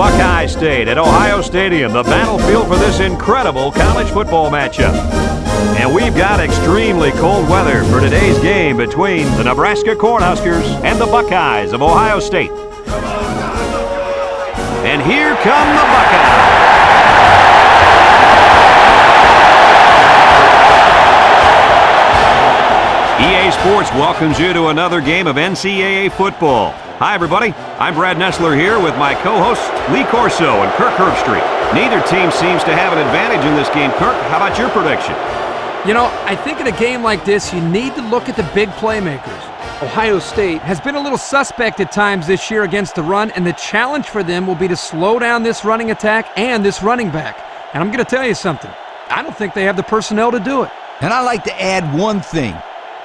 Buckeye State at Ohio Stadium, the battlefield for this incredible college football matchup. And we've got extremely cold weather for today's game between the Nebraska Cornhuskers and the Buckeyes of Ohio State. And here come the Buckeyes. EA Sports welcomes you to another game of NCAA football. Hi, everybody. I'm Brad Nessler here with my co-hosts Lee Corso and Kirk Herbstreit. Neither team seems to have an advantage in this game. Kirk, how about your prediction? You know, I think in a game like this, you need to look at the big playmakers. Ohio State has been a little suspect at times this year against the run, and the challenge for them will be to slow down this running attack and this running back. And I'm going to tell you something. I don't think they have the personnel to do it. And I'd like to add one thing.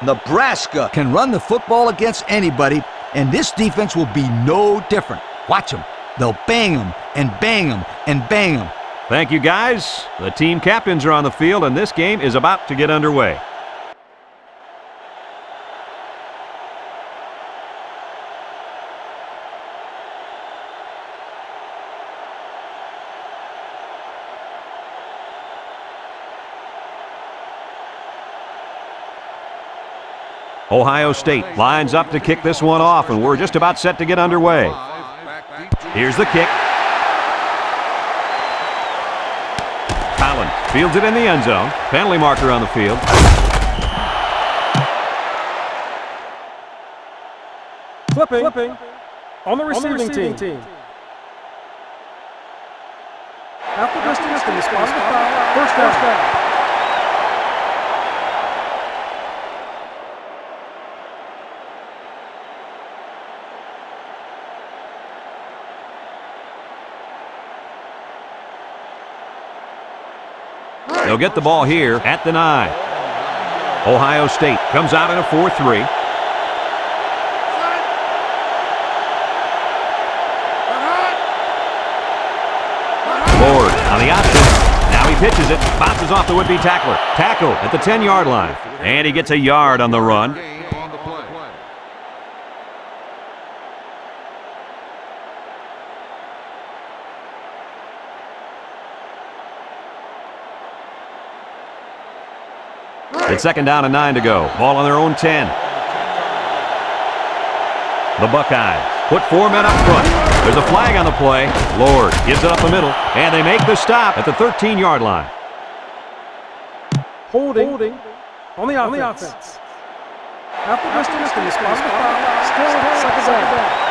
Nebraska can run the football against anybody, and this defense will be no different. Watch them. They'll bang them and bang them and bang them. Thank you, guys. The team captains are on the field, and this game is about to get underway. Ohio State lines up to kick this one off, and we're just about set to get underway. Here's the kick. Collins fields it in the end zone. Penalty marker on the field. Flipping on the receiving team. After distance to respond to foul, first down. They'll get the ball here at the 9. Ohio State comes out in a 4-3. Lord on the option. Now he pitches it. Bounces off the would-be tackler. Tackle at the 10-yard line. And he gets a yard on the run. It's second down and 9 to go. Ball on their own 10. The Buckeyes put 4 men up front. There's a flag on the play. Lord gives it up the middle, and they make the stop at the 13-yard line. Holding on the offense. After distance to respond to foul, still second down.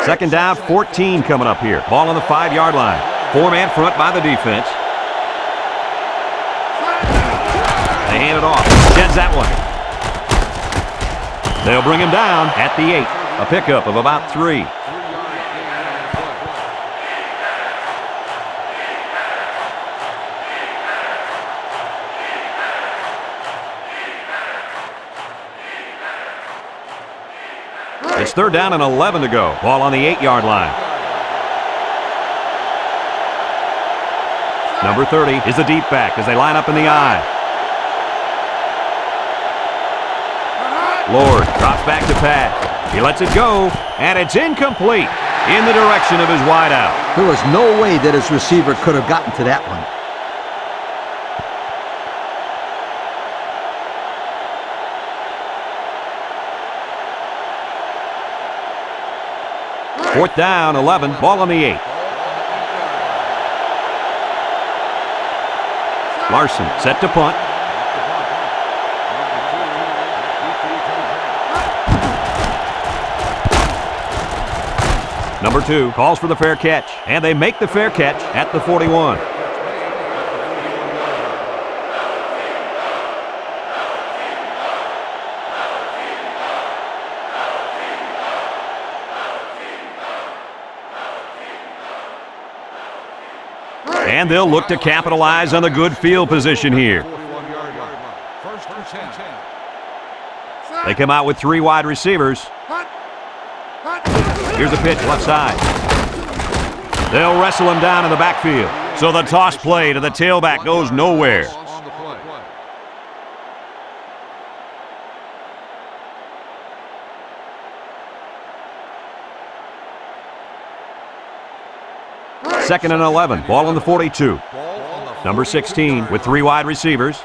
Second down, 14 coming up here. Ball on the 5-yard line. 4-man front by the defense. They hand it off. Sheds that one. They'll bring him down at the 8. A pickup of about 3. It's third down and 11 to go. Ball on the 8-yard line. Number 30 is the deep back as they line up in the I. Lord drops back to pass. He lets it go, and it's incomplete in the direction of his wideout. There was no way that his receiver could have gotten to that one. Fourth down, 11, ball on the 8. Larson set to punt. Number 2 calls for the fair catch, and they make the fair catch at the 41. And they'll look to capitalize on the good field position here. They come out with 3 wide receivers. Here's a pitch left side. They'll wrestle him down in the backfield. So the toss play to the tailback goes nowhere. Second and 11, ball on the 42. Number 16 with 3 wide receivers.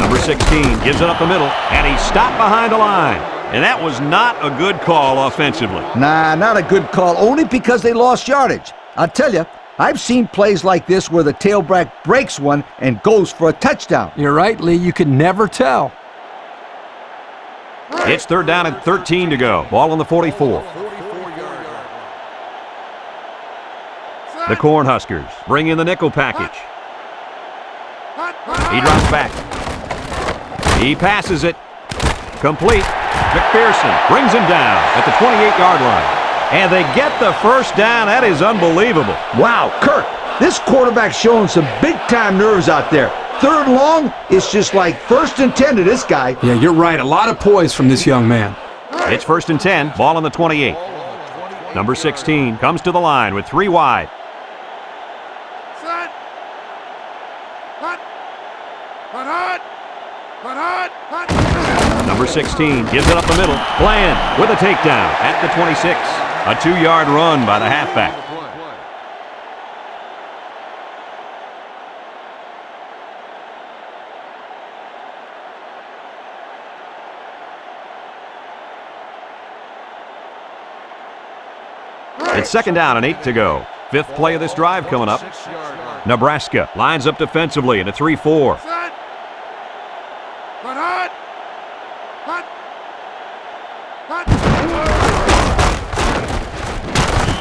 Number 16 gives it up the middle, and he's stopped behind the line. And that was not a good call offensively. Nah, not a good call, only because they lost yardage. I'll tell you, I've seen plays like this where the tailback breaks one and goes for a touchdown. You're right, Lee. You can never tell. It's third down and 13 to go. Ball on the 44. The Cornhuskers bring in the nickel package. He drops back. He passes it. Complete. McPherson brings him down at the 28-yard line. And they get the first down. That is unbelievable. Wow, Kirk, this quarterback's showing some big-time nerves out there. Third and long, it's just like first and 10 to this guy. Yeah, you're right. A lot of poise from this young man. It's first and 10. Ball on the 28. Number 16 comes to the line with 3 wide. Number 16 gives it up the middle. Bland with a takedown at the 26. A 2-yard run by the halfback. It's second down and 8 to go. 5th play of this drive coming up. Nebraska lines up defensively in a 3-4.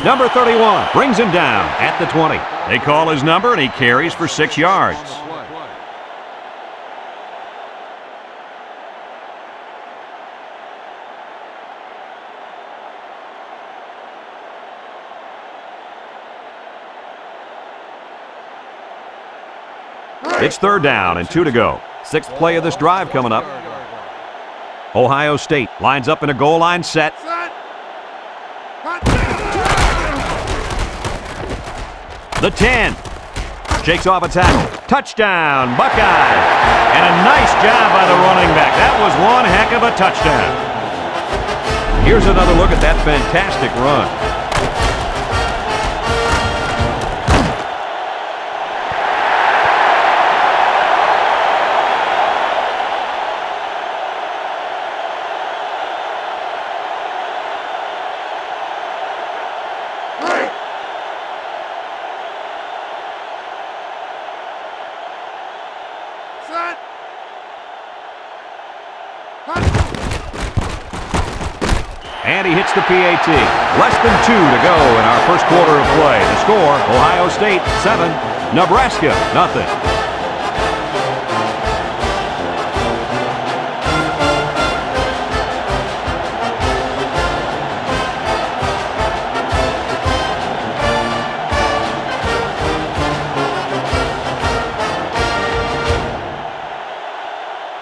Number 31 brings him down at the 20. They call his number and he carries for 6 yards. It's third down and 2 to go. 6th play of this drive coming up. Ohio State lines up in a goal line set. The 10. Shakes off a tackle. Touchdown, Buckeyes. And a nice job by the running back. That was one heck of a touchdown. Here's another look at that fantastic run. And he hits the PAT. Less than 2 to go in our first quarter of play. The score, Ohio State 7, Nebraska nothing.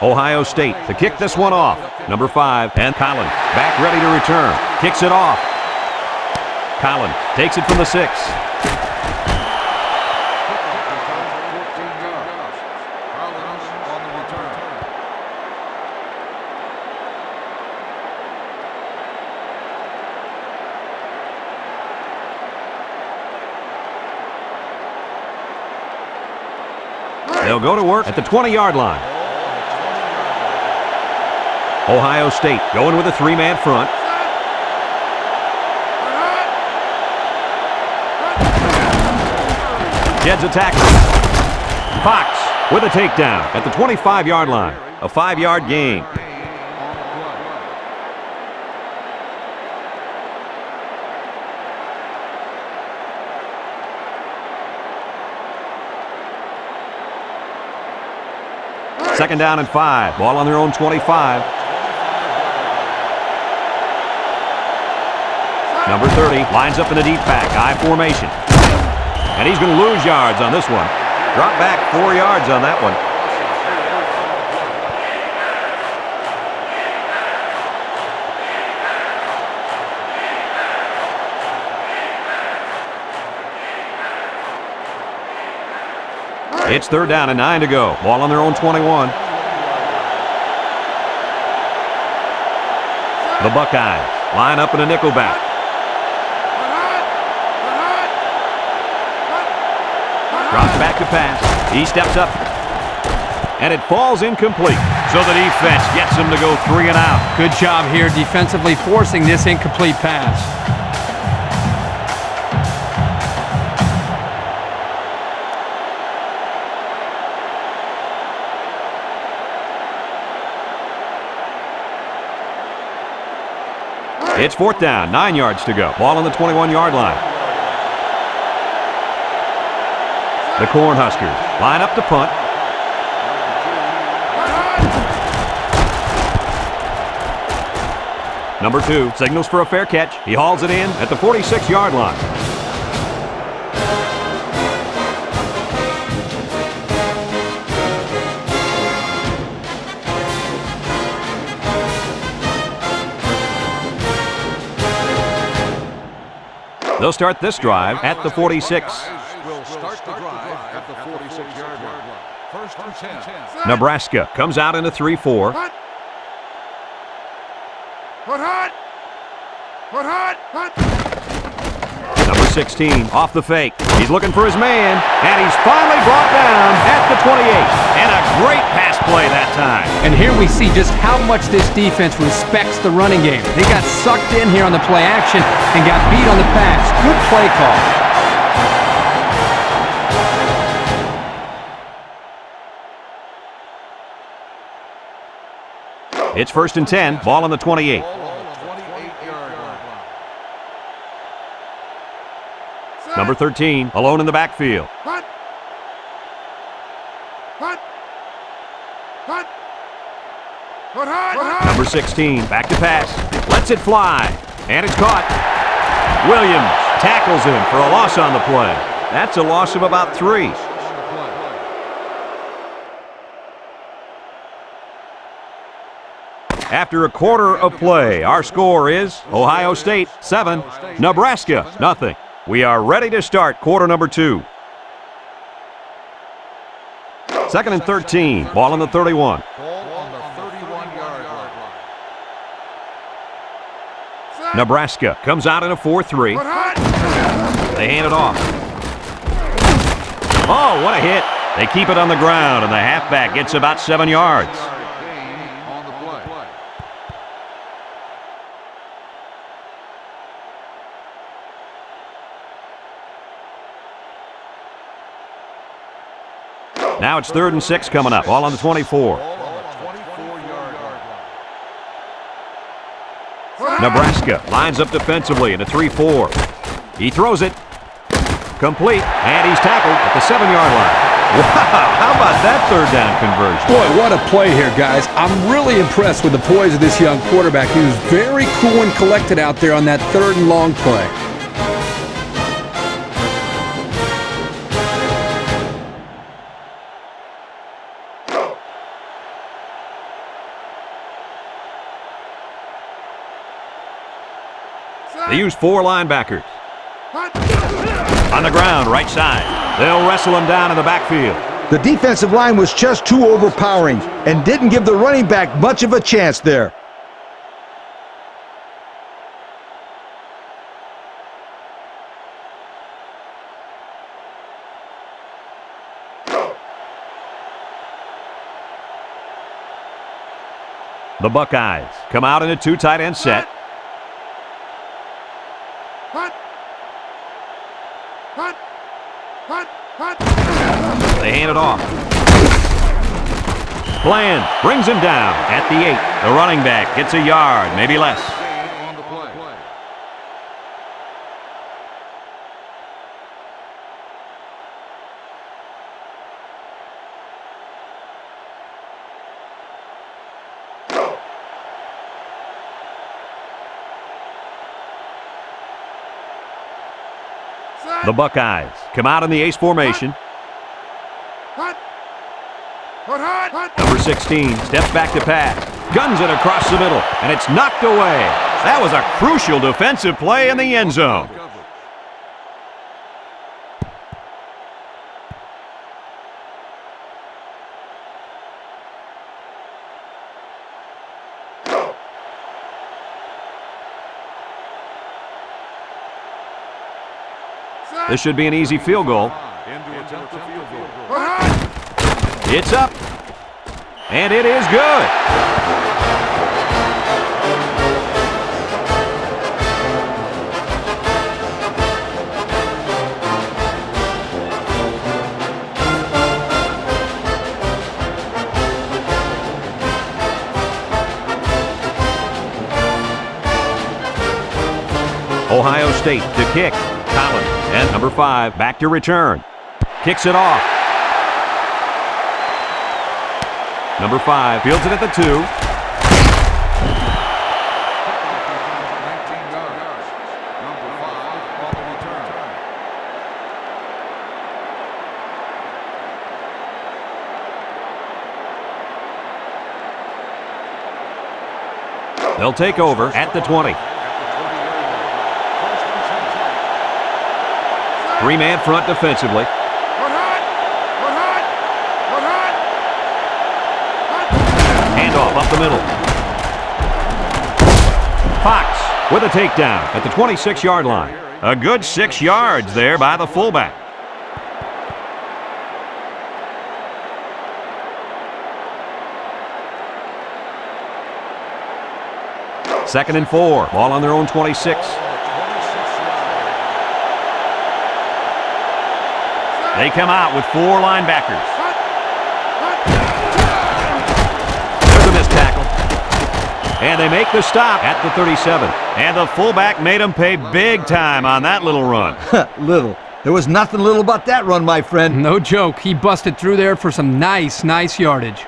Ohio State to kick this one off. Number 5, and Collins back ready to return. Kicks it off. Collins takes it from the 6. They'll go to work at the 20-yard line. Ohio State going with a 3-man front. Jed's a tackle. Fox with a takedown at the 25-yard line. A 5-yard gain. Second down and 5. Ball on their own 25. Number 30 lines up in the deep pack, I formation. And he's going to lose yards on this one. Drop back 4 yards on that one. It's 3rd down and 9 to go. Ball on their own 21. The Buckeyes line up in a nickel back. Drops back to pass. He steps up. And it falls incomplete. So the defense gets him to go 3 and out. Good job here defensively forcing this incomplete pass. It's 4th down, 9 yards to go. Ball on the 21-yard line. The Cornhuskers line up to punt. Number 2 signals for a fair catch. He hauls it in at the 46-yard line. They'll start this drive at the 46. Will start the drive at the 46-yard line. 1st and 10. Nebraska comes out in a 3-4. Number 16 off the fake. He's looking for his man, and he's finally brought down at the 28. And a great pass play that time. And here we see just how much this defense respects the running game. They got sucked in here on the play action and got beat on the pass. Good play call. It's 1st and 10. Ball on the 28. Number 13, alone in the backfield. Number 16, back to pass. Lets it fly. And it's caught. Williams tackles him for a loss on the play. That's a loss of about 3. After a quarter of play, our score is Ohio State 7, Nebraska nothing. We are ready to start quarter number 2. 2nd and 13. Ball on the 31. Nebraska comes out in a 4-3. They hand it off. Oh, what a hit. They keep it on the ground, and the halfback gets about 7 yards. Now it's 3rd and 6 coming up, all on the 24. Nebraska lines up defensively in a 3-4. He throws it. Complete, and he's tackled at the 7-yard line. Wow, how about that 3rd down conversion? Boy, what a play here, guys. I'm really impressed with the poise of this young quarterback. He was very cool and collected out there on that 3rd and long play. They use 4 linebackers. On the ground, right side. They'll wrestle him down in the backfield. The defensive line was just too overpowering and didn't give the running back much of a chance there. The Buckeyes come out in a 2 tight end set. They hand it off. Bland brings him down at the 8. The running back gets a yard, maybe less. The Buckeyes come out in the ace formation. Number 16 steps back to pass, guns it across the middle, and it's knocked away. That was a crucial defensive play in the end zone. This should be an easy field goal. It's up. And it is good. Ohio State to kick. Collins and number 5 back to return. Kicks it off. Number 5 fields it at the 2. 19 yards. Number 5 on the return. They'll take over at the 20. 3-man front defensively. Handoff up the middle. Fox with a takedown at the 26-yard line. A good 6 yards there by the fullback. Second and 4. Ball on their own 26. They come out with 4 linebackers. There's a missed tackle. And they make the stop at the 37. And the fullback made them pay big time on that little run. Little. There was nothing little about that run, my friend. No joke. He busted through there for some nice yardage.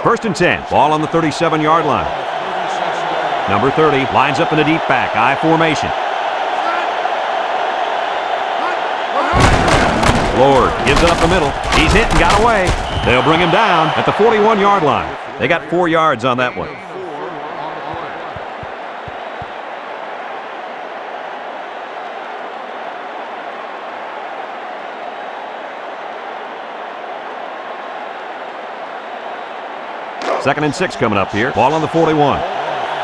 First and 10. Ball on the 37-yard line. Number 30 lines up in a deep back. I formation. Lord gives it up the middle. He's hit and got away. They'll bring him down at the 41-yard line. They got 4 yards on that one. Second and 6 coming up here. Ball on the 41.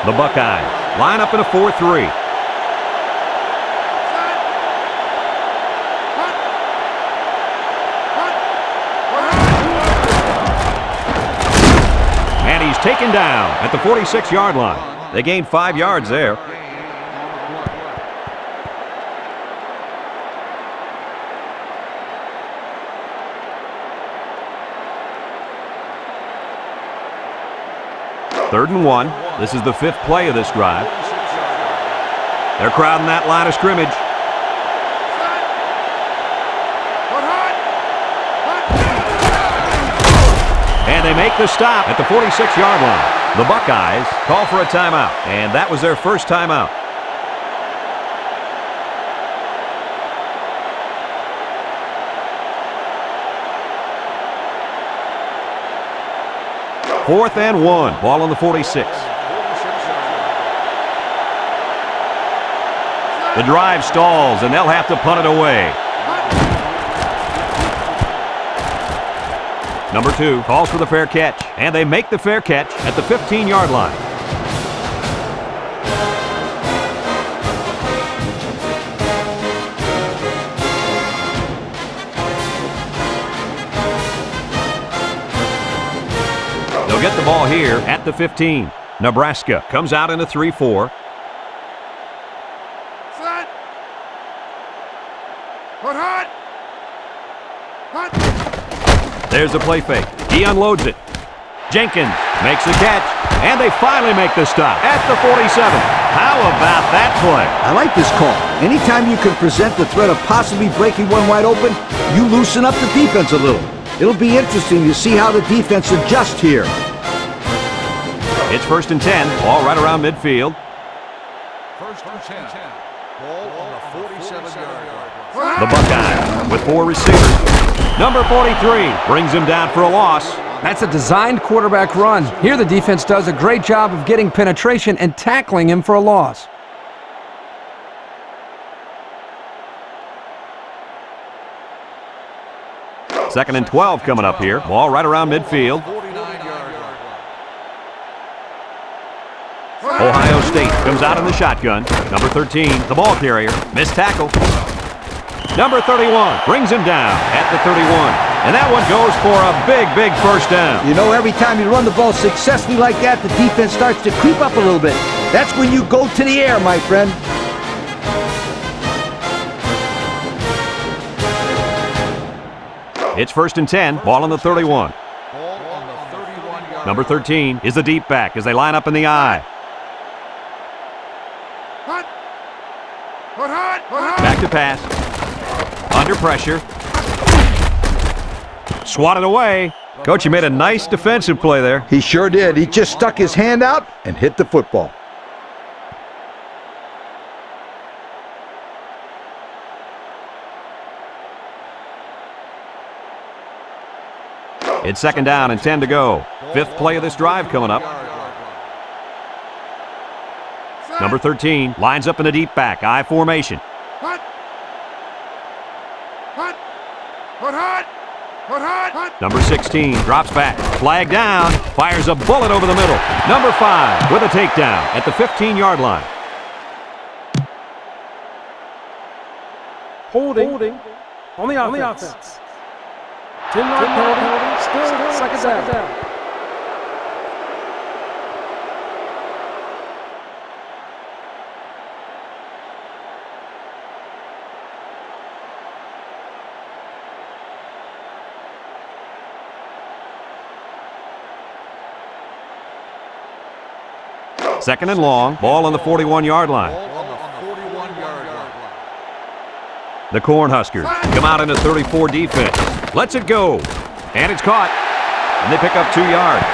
The Buckeyes line up in a 4-3. Taken down at the 46-yard line. They gained 5 yards there. Third and 1. This is the 5th play of this drive. They're crowding that line of scrimmage. And they make the stop at the 46-yard line. The Buckeyes call for a timeout, and that was their first timeout. Fourth and 1. Ball on the 46. The drive stalls, and they'll have to punt it away. Number 2 calls for the fair catch, and they make the fair catch at the 15-yard line. They'll get the ball here at the 15. Nebraska comes out in a 3-4. Set. Put hot. There's a play fake. He unloads it. Jenkins makes the catch, and they finally make the stop at the 47. How about that play? I like this call. Anytime you can present the threat of possibly breaking one wide open, you loosen up the defense a little. It'll be interesting to see how the defense adjusts here. It's first and 10. Ball right around midfield. First and 10. Ball on the 47-yard line. The Buckeyes with 4 receivers. Number 43 brings him down for a loss. That's a designed quarterback run. Here the defense does a great job of getting penetration and tackling him for a loss. Second and 12 coming up here. Ball right around midfield. 49-yard line. Ohio State comes out in the shotgun. Number 13, the ball carrier, missed tackle. Number 31 brings him down at the 31. And that one goes for a big, big first down. You know, every time you run the ball successfully like that, the defense starts to creep up a little bit. That's when you go to the air, my friend. It's 1st and 10, ball on the 31. Ball on the 31-yard. Number 13 is the deep back as they line up in the I. Back to pass. Under pressure. Swatted away. Coach, you made a nice defensive play there. He sure did. He just stuck his hand out and hit the football. It's 2nd down and 10 to go. 5th play of this drive coming up. Number 13 lines up in the deep back, I formation. Number 16 drops back, flag down, fires a bullet over the middle. Number 5 with a takedown at the 15-yard line. Holding on the offense. 10-yard penalty, still 2nd down. Second and long, ball on the 41-yard line. The Cornhuskers come out in a 34 defense. Lets it go. And it's caught. And they pick up 2 yards.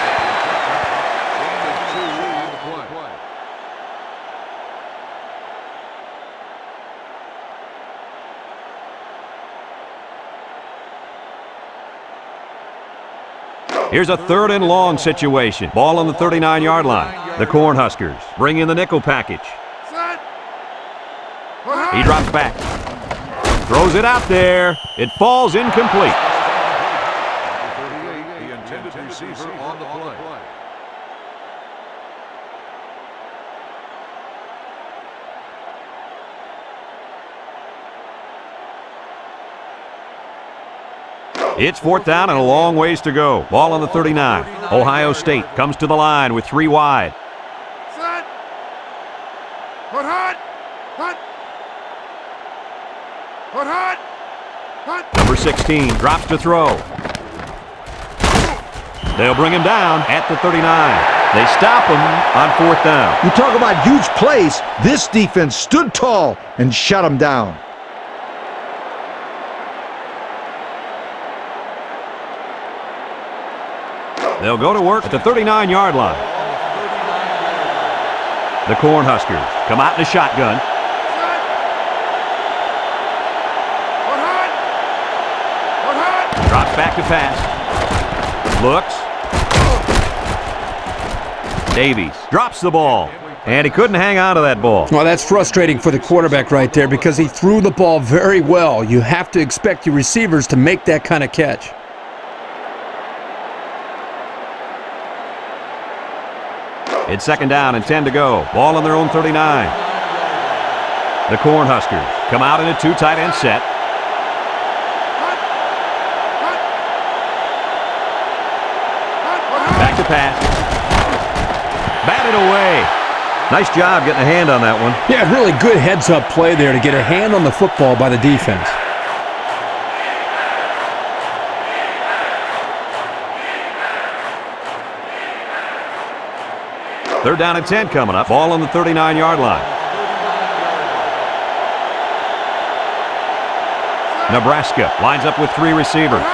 Here's a 3rd and long situation. Ball on the 39-yard line. The Cornhuskers bring in the nickel package. He drops back. Throws it out there. It falls incomplete. The intended receiver on the play. It's 4th down and a long ways to go. Ball on the 39. Ohio State comes to the line with 3 wide. Number 16 drops to throw. They'll bring him down at the 39. They stop him on 4th down. You talk about huge plays. This defense stood tall and shut him down. They'll go to work at the 39-yard line. The Cornhuskers come out in a shotgun. Drops back to pass. Looks. Davies drops the ball. And he couldn't hang on to that ball. Well, that's frustrating for the quarterback right there because he threw the ball very well. You have to expect your receivers to make that kind of catch. It's 2nd down and 10 to go. Ball on their own 39. The Cornhuskers come out in a 2 tight end set. Back to pass. Batted away. Nice job getting a hand on that one. Yeah, really good heads-up play there to get a hand on the football by the defense. 3rd down and 10 coming up. Ball on the 39-yard line. Nebraska lines up with 3 receivers.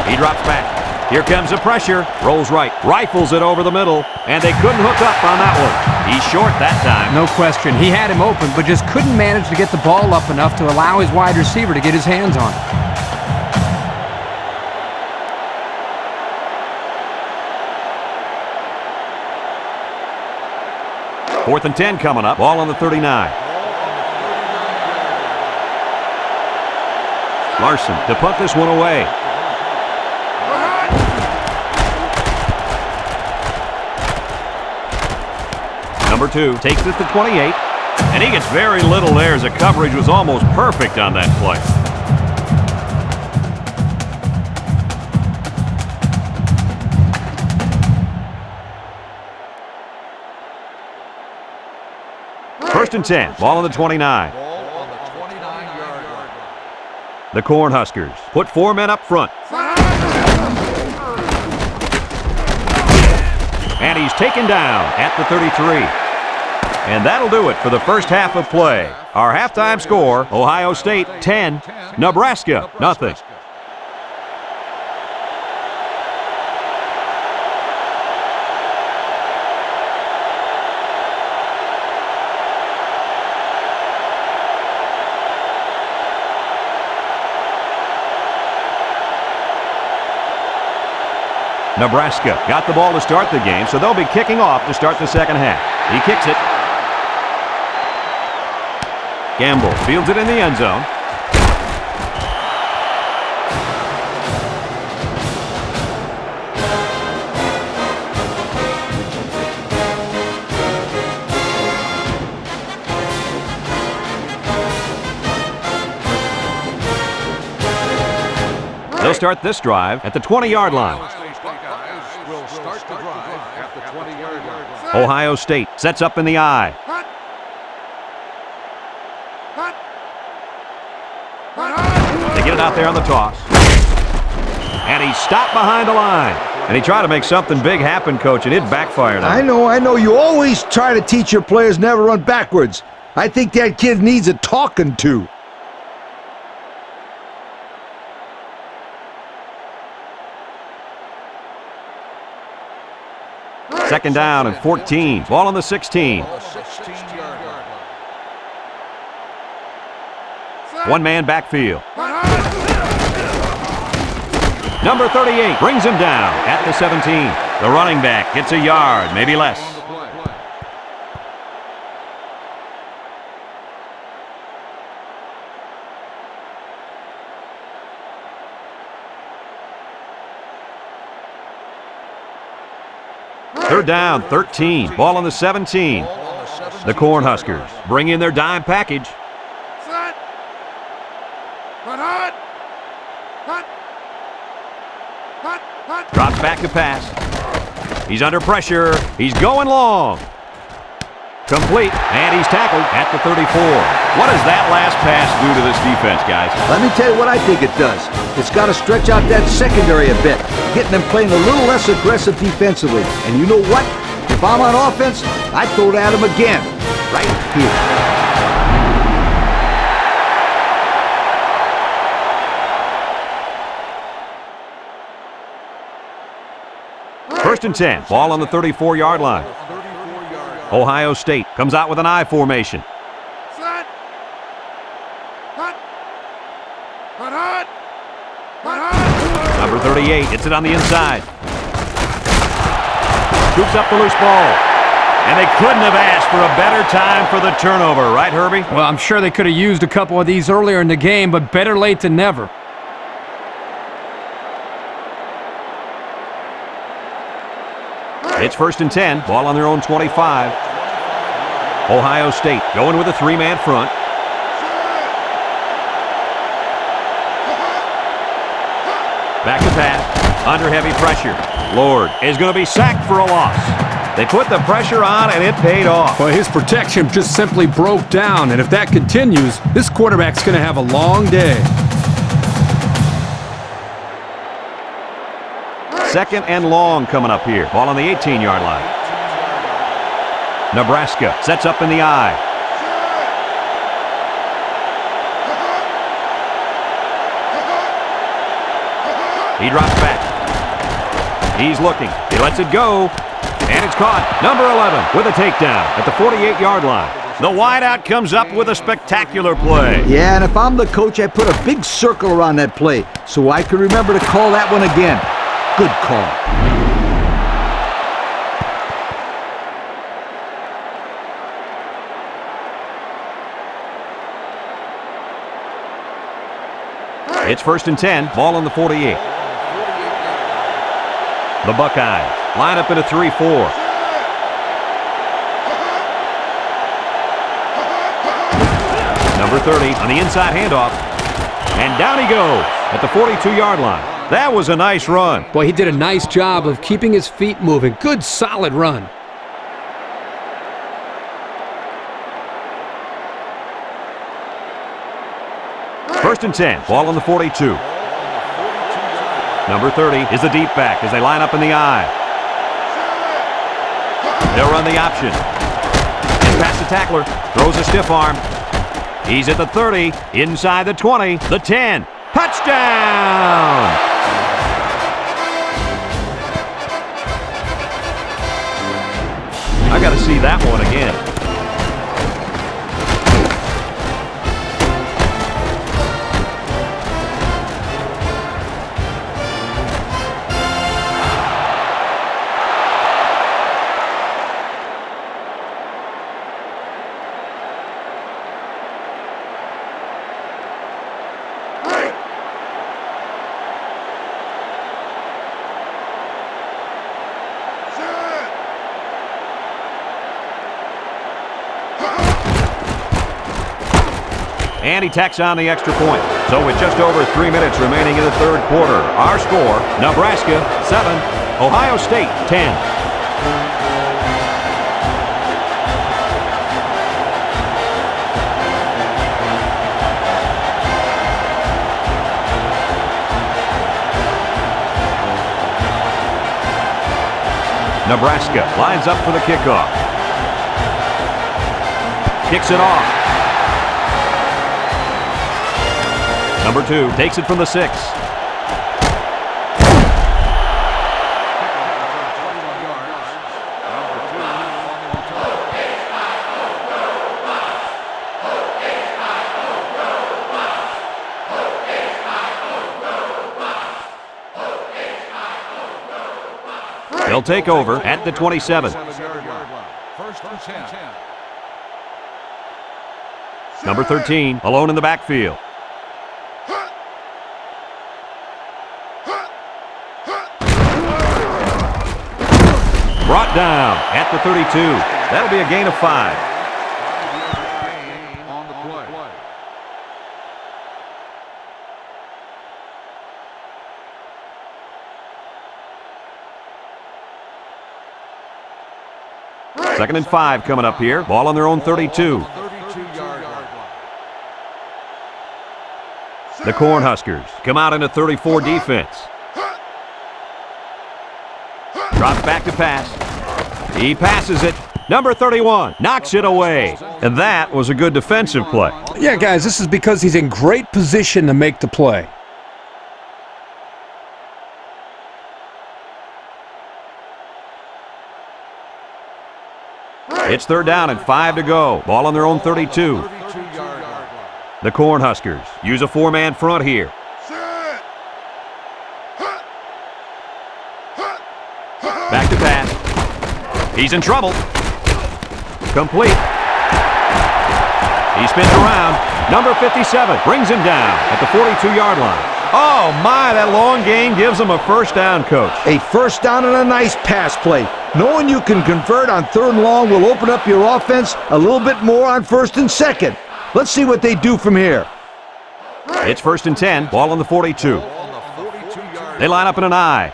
He drops back. Here comes the pressure. Rolls right. Rifles it over the middle. And they couldn't hook up on that one. He's short that time. No question. He had him open, but just couldn't manage to get the ball up enough to allow his wide receiver to get his hands on it. 4th and 10 coming up. Ball on the 39. Larson to punt this one away. Number 2 takes it to 28. And he gets very little there as the coverage was almost perfect on that play. First and 10, ball on the 29. The Cornhuskers put 4 men up front. And he's taken down at the 33. And that'll do it for the first half of play. Our halftime score, Ohio State 10, Nebraska nothing. Nebraska got the ball to start the game, so they'll be kicking off to start the second half. He kicks it. Gamble fields it in the end zone. They'll start this drive at the 20-yard line. Ohio State sets up in the I. They get it out there on the toss. And he stopped behind the line. And he tried to make something big happen, Coach, and it backfired on him. I know. You always try to teach your players never run backwards. I think that kid needs a talking to. Second down and 14. Ball on the 16. One man backfield. Number 38 brings him down at the 17. The running back gets a yard, maybe less. Third down, 13. Ball on the 17. The Cornhuskers bring in their dime package. Drops back to pass. He's under pressure. He's going long. Complete, and he's tackled at the 34. What does that last pass do to this defense, guys? Let me tell you what I think it does. It's got to stretch out that secondary a bit, getting them playing a little less aggressive defensively. And you know what? If I'm on offense, I'd throw it at him again, right here. First and 10, ball on the 34-yard line. Ohio State comes out with an I formation. Number 38 hits it on the inside. Scoops up the loose ball. And they couldn't have asked for a better time for the turnover, right, Herbie? Well, I'm sure they could have used a couple of these earlier in the game, but better late than never. It's first and 10, ball on their own 25. Ohio State going with a 3-man front. Back to pass, under heavy pressure. Lord is going to be sacked for a loss. They put the pressure on and it paid off. Well, his protection just simply broke down, and if that continues, this quarterback's going to have a long day. Second and long coming up here. Ball on the 18-yard line. Nebraska sets up in the I. He drops back. He's looking. He lets it go. And it's caught. Number 11 with a takedown at the 48-yard line. The wideout comes up with a spectacular play. Yeah, and if I'm the coach, I put a big circle around that play so I can remember to call that one again. Good call. It's first and 10, ball on the 48. The Buckeyes line up in a 3-4. Number 30 on the inside handoff. And down he goes at the 42-yard line. That was a nice run. Boy, he did a nice job of keeping his feet moving. Good, solid run. First and 10, ball on the 42. Number 30 is the deep back as they line up in the I. They'll run the option. Gets past the tackler, throws a stiff arm. He's at the 30, inside the 20, the 10. Touchdown! I got to see that one again. And he tacks on the extra point. So with just over 3 minutes remaining in the third quarter, our score, Nebraska 7, Ohio State 10. Nebraska lines up for the kickoff. Kicks it off. Number 2 takes it from the 6. They'll take over at the 27. First and 10. Number 13 alone in the backfield. Brought down at the 32. That'll be a gain of 5. On the play. Second and 5 coming up here. Ball on their own 32. 32-yard line. The Cornhuskers come out in a 34 defense. Drops back to pass. He passes it. Number 31 knocks it away. And that was a good defensive play. Yeah, guys, this is because he's in great position to make the play. It's third down and 5 to go. Ball on their own 32. 32-yard line. The Cornhuskers use a 4-man front here. Back to pass. He's in trouble. Complete. He spins around. Number 57 brings him down at the 42-yard line. Oh, my, that long gain gives him a first down, Coach. A first down and a nice pass play. Knowing you can convert on third and long will open up your offense a little bit more on first and second. Let's see what they do from here. It's first and 10. Ball on the 42. On the 42-yard They line up in an I.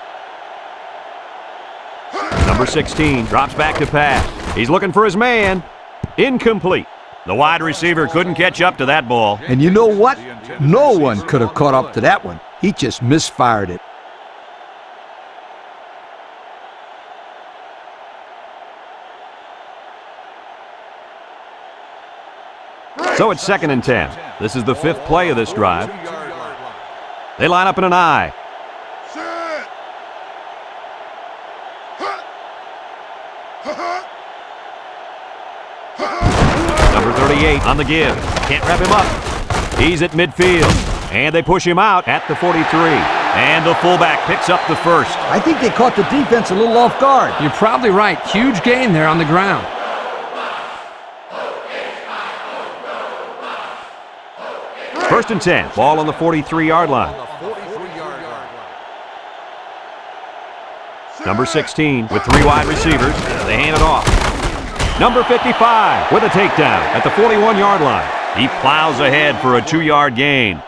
Number 16 drops back to pass. He's looking for his man. Incomplete. The wide receiver couldn't catch up to that ball. And you know what? No one could have caught up to that one. He just misfired it. So it's second and 10. This is the 5th play of this drive. 42-yard line. They line up in an I. Number 38 on the give. Can't wrap him up. He's at midfield. And they push him out at the 43. And the fullback picks up the first. I think they caught the defense a little off guard. You're probably right. Huge gain there on the ground. First and 10. Ball on the 43-yard line. On the 43-yard line. Number 16 with 3 wide receivers. They hand it off. Number 55 with a takedown at the 41-yard line. He plows ahead for a 2-yard gain.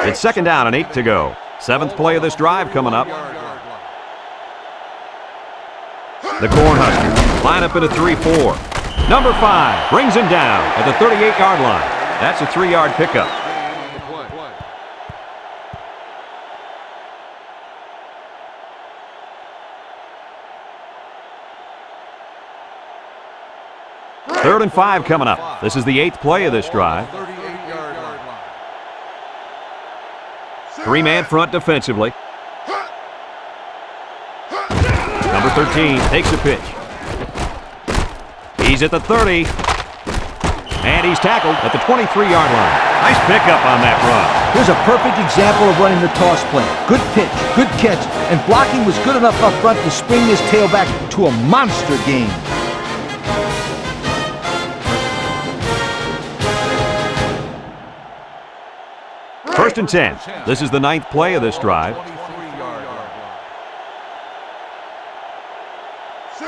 It's 2nd down and 8 to go. 7th play of this drive coming up. The Cornhuskers line up in a 3-4. Number 5 brings him down at the 38-yard line. That's a 3-yard pickup. Third and 5 coming up. This is the 8th play of this drive. 3-man front defensively. Number 13 takes a pitch. He's at the 30. And he's tackled at the 23-yard line. Nice pickup on that run. Here's a perfect example of running the toss play. Good pitch, good catch, and blocking was good enough up front to spring this tailback to a monster game. First and 10. This is the 9th play of this drive.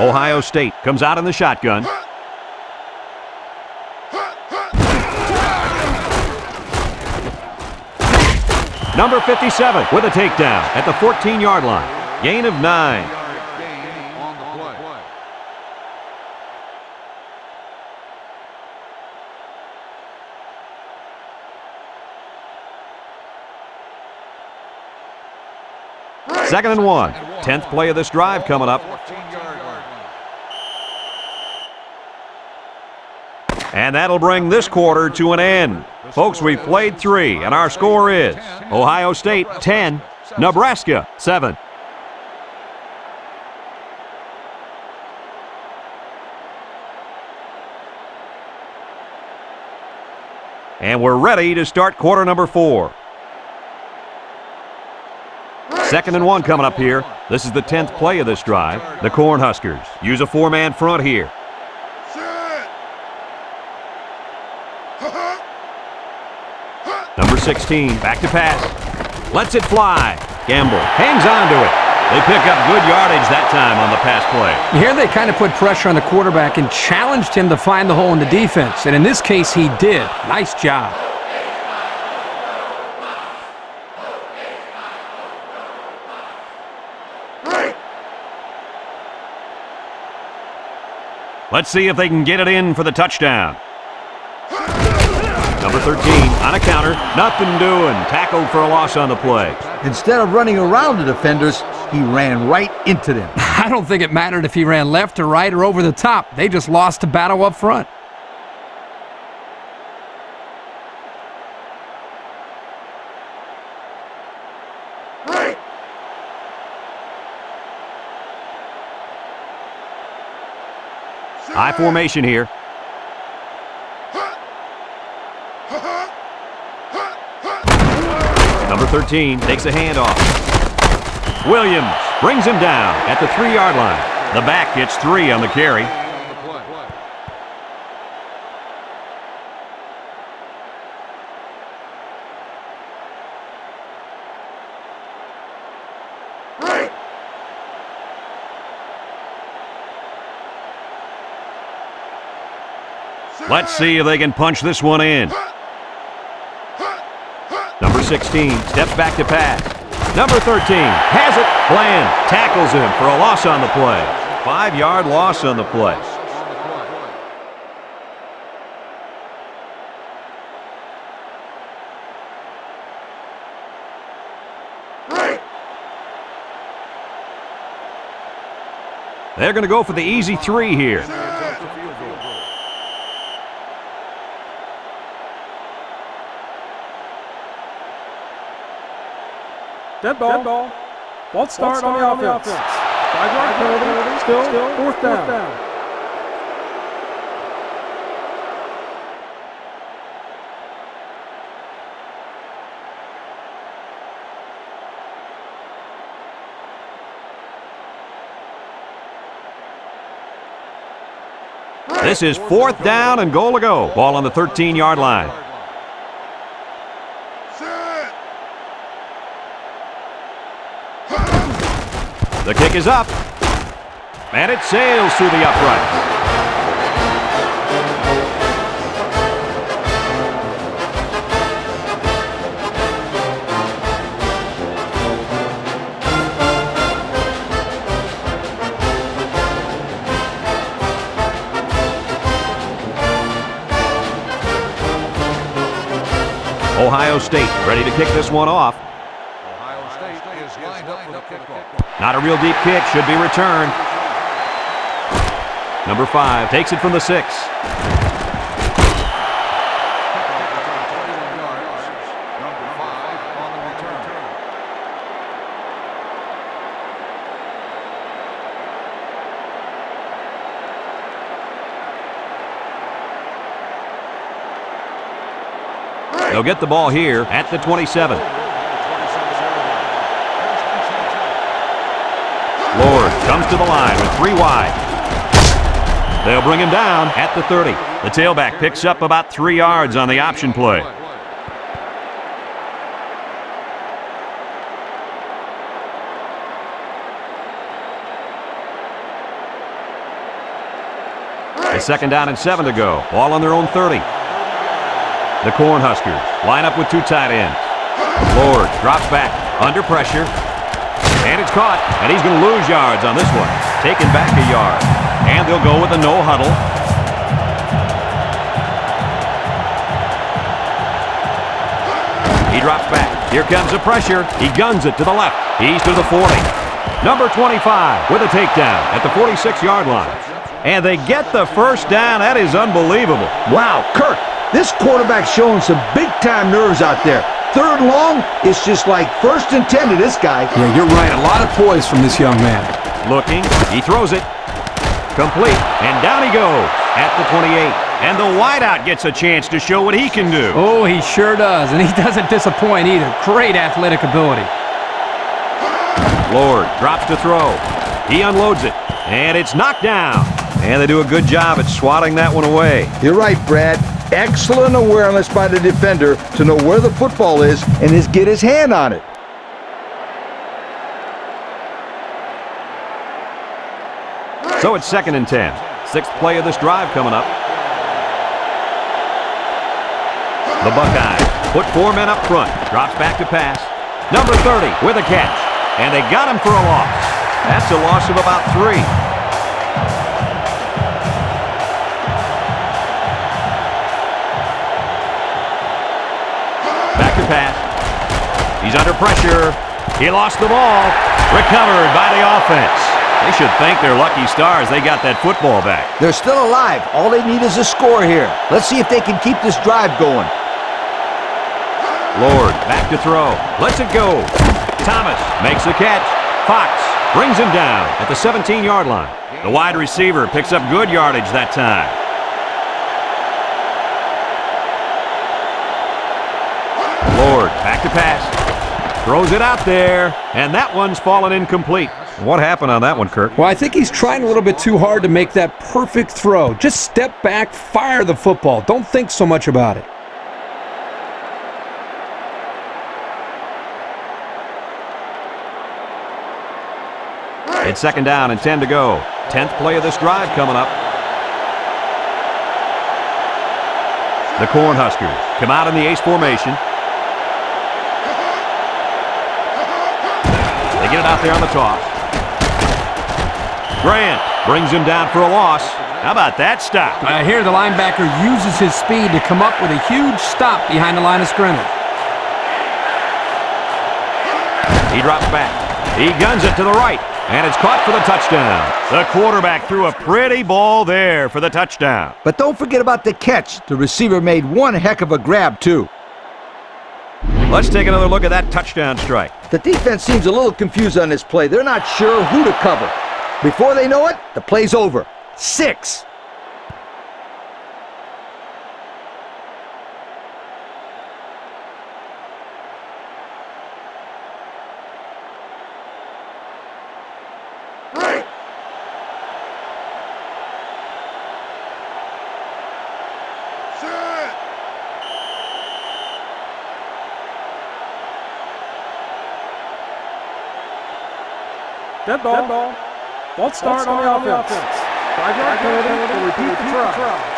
Ohio State comes out in the shotgun. Number 57 with a takedown at the 14-yard line. Gain of 9. Second and 1. 10th play of this drive coming up. And that'll bring this quarter to an end. Folks, we've played 3, and our score is Ohio State 10, Nebraska 7. And we're ready to start quarter number 4. Second and 1 coming up here. This is the 10th play of this drive. The Cornhuskers use a 4-man front here. Number 16, back to pass. Lets it fly. Gamble hangs on to it. They pick up good yardage that time on the pass play. Here they kind of put pressure on the quarterback and challenged him to find the hole in the defense. And in this case, he did. Nice job. Let's see if they can get it in for the touchdown. Number 13 on a counter, nothing doing. Tackled for a loss on the play. Instead of running around the defenders, he ran right into them. I don't think it mattered if he ran left or right or over the top. They just lost the battle up front. High formation here. Number 13 takes a handoff. Williams brings him down at the 3-yard line. The back gets 3 on the carry. Let's see if they can punch this one in. Number 16 steps back to pass. Number 13 has it. Bland tackles him for a loss on the play. 5-yard loss on the play. They're going to go for the easy 3 here. Dead ball. Won't start on the offense. 5-yard penalty. Still fourth down. This is 4th down and goal to go. Ball on the 13-yard line. The kick is up. And it sails through the uprights. Ohio State ready to kick this one off. Ohio State is lined up for the kickoff. Not a real deep kick, should be returned. Number 5 takes it from the 6. Number 5 on the return. They'll get the ball here at the 27. Lord comes to the line with 3 wide. They'll bring him down at the 30. The tailback picks up about 3 yards on the option play. It's 2nd down and 7 to go. Ball on their own 30. The Cornhuskers line up with 2 tight ends. Lord drops back under pressure. And it's caught, and he's going to lose yards on this one. Taken back a yard. And they'll go with a no huddle. He drops back. Here comes the pressure. He guns it to the left. He's to the 40. Number 25 with a takedown at the 46-yard line. And they get the first down. That is unbelievable. Wow, Kirk, this quarterback's showing some big-time nerves out there. 3rd and long, it's just like 1st and 10 to this guy. Yeah, you're right. A lot of poise from this young man. Looking, he throws it. Complete, and down he goes at the 28. And the wideout gets a chance to show what he can do. Oh, he sure does, and he doesn't disappoint either. Great athletic ability. Lord drops to throw. He unloads it, and it's knocked down. And they do a good job at swatting that one away. You're right, Brad. Excellent awareness by the defender to know where the football is and get his hand on it. So it's 2nd and 10. 6th play of this drive coming up. The Buckeyes put 4 men up front. Drops back to pass. Number 30 with a catch. And they got him for a loss. That's a loss of about 3. Back to pass. He's under pressure. He lost the ball. Recovered by the offense. They should thank their lucky stars they got that football back. They're still alive. All they need is a score here. Let's see if they can keep this drive going. Lord back to throw. Lets it go. Thomas makes the catch. Fox brings him down at the 17-yard line. The wide receiver picks up good yardage that time. Lord back to pass. Throws it out there, and that one's fallen incomplete. What happened on that one, Kirk? Well, I think he's trying a little bit too hard to make that perfect throw. Just step back, fire the football. Don't think so much about it. It's 2nd down and 10 to go. 10th play of this drive coming up. The Cornhuskers come out in the ace formation. They get it out there on the toss. Grant brings him down for a loss. How about that stop? Here the linebacker uses his speed to come up with a huge stop behind the line of scrimmage. He drops back. He guns it to the right. And it's caught for the touchdown. The quarterback threw a pretty ball there for the touchdown. But don't forget about the catch. The receiver made one heck of a grab, too. Let's take another look at that touchdown strike. The defense seems a little confused on this play. They're not sure who to cover. Before they know it, the play's over. 6. Dead ball. False start on the offense. 5-yard penalty will repeat the try.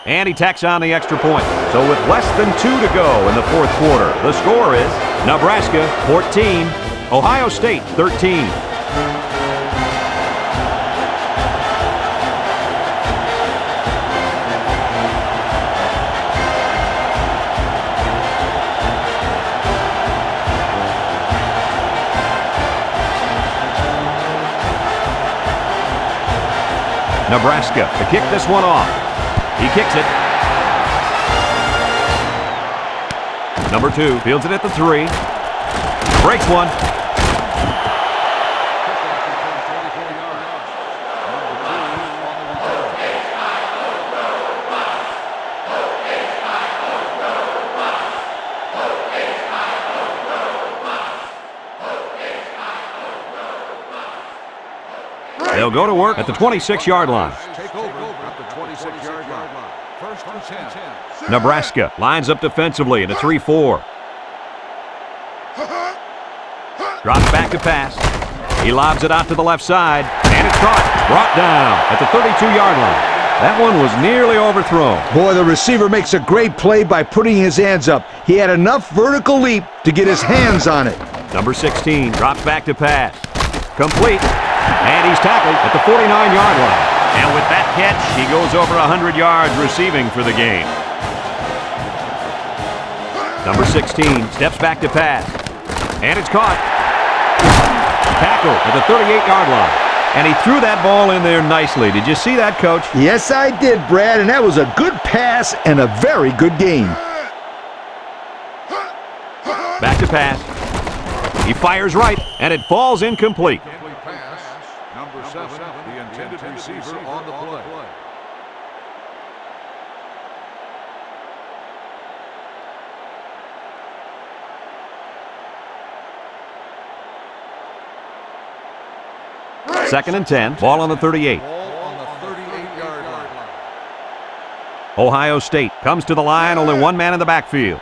And he tacks on the extra point. So with less than 2 to go in the fourth quarter, the score is Nebraska 14, Ohio State 13. Nebraska to kick this one off. He kicks it. Number 2 fields it at the 3. Breaks one. They'll go to work at the 26-yard line. Take over at the 26-yard line. First and 10. Nebraska lines up defensively in a 3-4. Drops back to pass. He lobs it out to the left side, and it's caught. Brought down at the 32-yard line. That one was nearly overthrown. Boy, the receiver makes a great play by putting his hands up. He had enough vertical leap to get his hands on it. Number 16 drops back to pass. Complete. And he's tackled at the 49-yard line. And with that catch, he goes over 100 yards receiving for the game. Number 16 steps back to pass. And it's caught. Tackle at the 38-yard line. And he threw that ball in there nicely. Did you see that, Coach? Yes, I did, Brad, and that was a good pass and a very good game. Back to pass. He fires right, and it falls incomplete. Number 7, the intended receiver on the play. Second and 10, ball on the 38. Ball on the 38-yard line. Ohio State comes to the line, only one man in the backfield.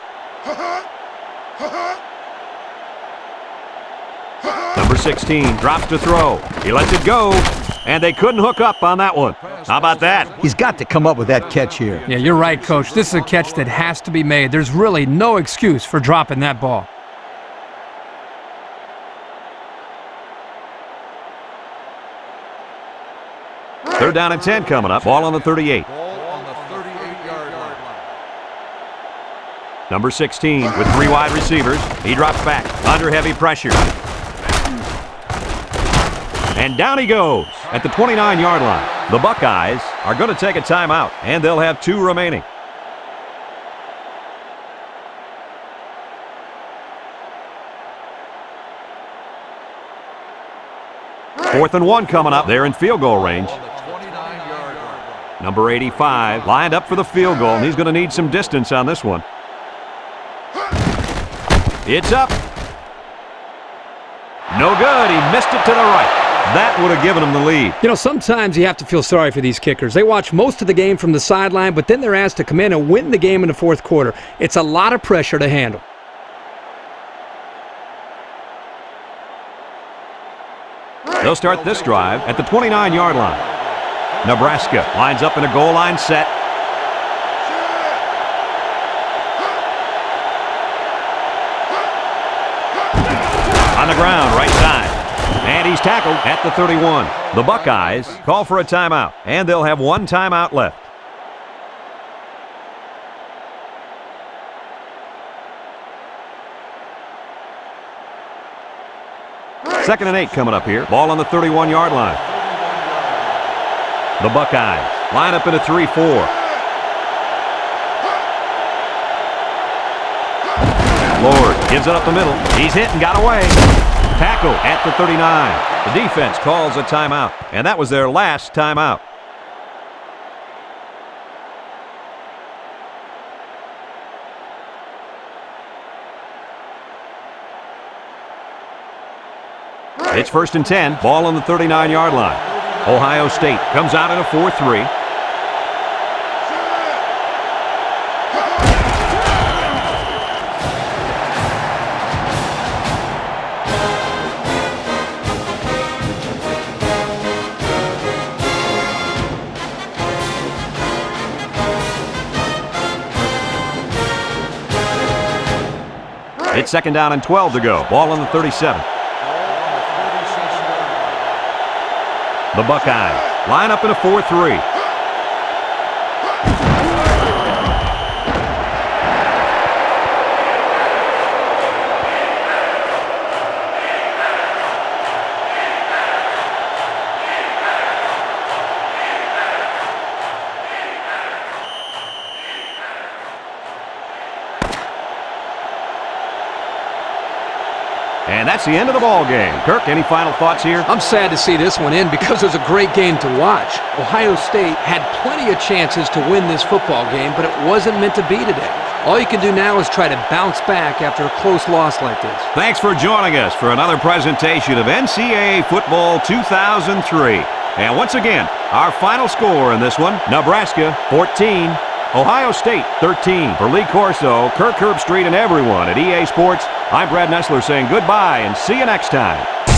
Number 16 drops to throw. He lets it go, and they couldn't hook up on that one. How about that? He's got to come up with that catch here. Yeah, you're right, Coach. This is a catch that has to be made. There's really no excuse for dropping that ball. Third down and 10 coming up. Ball on the 38. Ball on the 38-yard line. Number 16 with 3 wide receivers. He drops back under heavy pressure. And down he goes at the 29-yard line. The Buckeyes are going to take a timeout, and they'll have 2 remaining. Fourth and 1 coming up. They're in field goal range. On the 29-yard line. Number 85 lined up for the field goal, and he's going to need some distance on this one. It's up. No good. He missed it to the right. That would have given him the lead. You know, sometimes you have to feel sorry for these kickers. They watch most of the game from the sideline, but then they're asked to come in and win the game in the fourth quarter. It's a lot of pressure to handle. They'll start this drive at the 29-yard line. Nebraska lines up in a goal line set. On the ground, right side. And he's tackled at the 31. The Buckeyes call for a timeout, and they'll have 1 timeout left. Second and 8 coming up here. Ball on the 31-yard line. The Buckeyes line up in a 3-4. Lord gives it up the middle. He's hit and got away. Tackle at the 39. The defense calls a timeout, and that was their last timeout. It's 1st and 10, ball on the 39-yard line. Ohio State comes out in a 4-3. It's 2nd down and 12 to go. Ball on the 37. The Buckeyes line up in a 4-3. And that's the end of the ball game. Kirk, any final thoughts here? I'm sad to see this one end because it was a great game to watch. Ohio State had plenty of chances to win this football game, but it wasn't meant to be today. All you can do now is try to bounce back after a close loss like this. Thanks for joining us for another presentation of NCAA Football 2003. And once again, our final score in this one, Nebraska 14, Ohio State 13. For Lee Corso, Kirk Herbstreit, and everyone at EA Sports, I'm Brad Nessler saying goodbye and see you next time.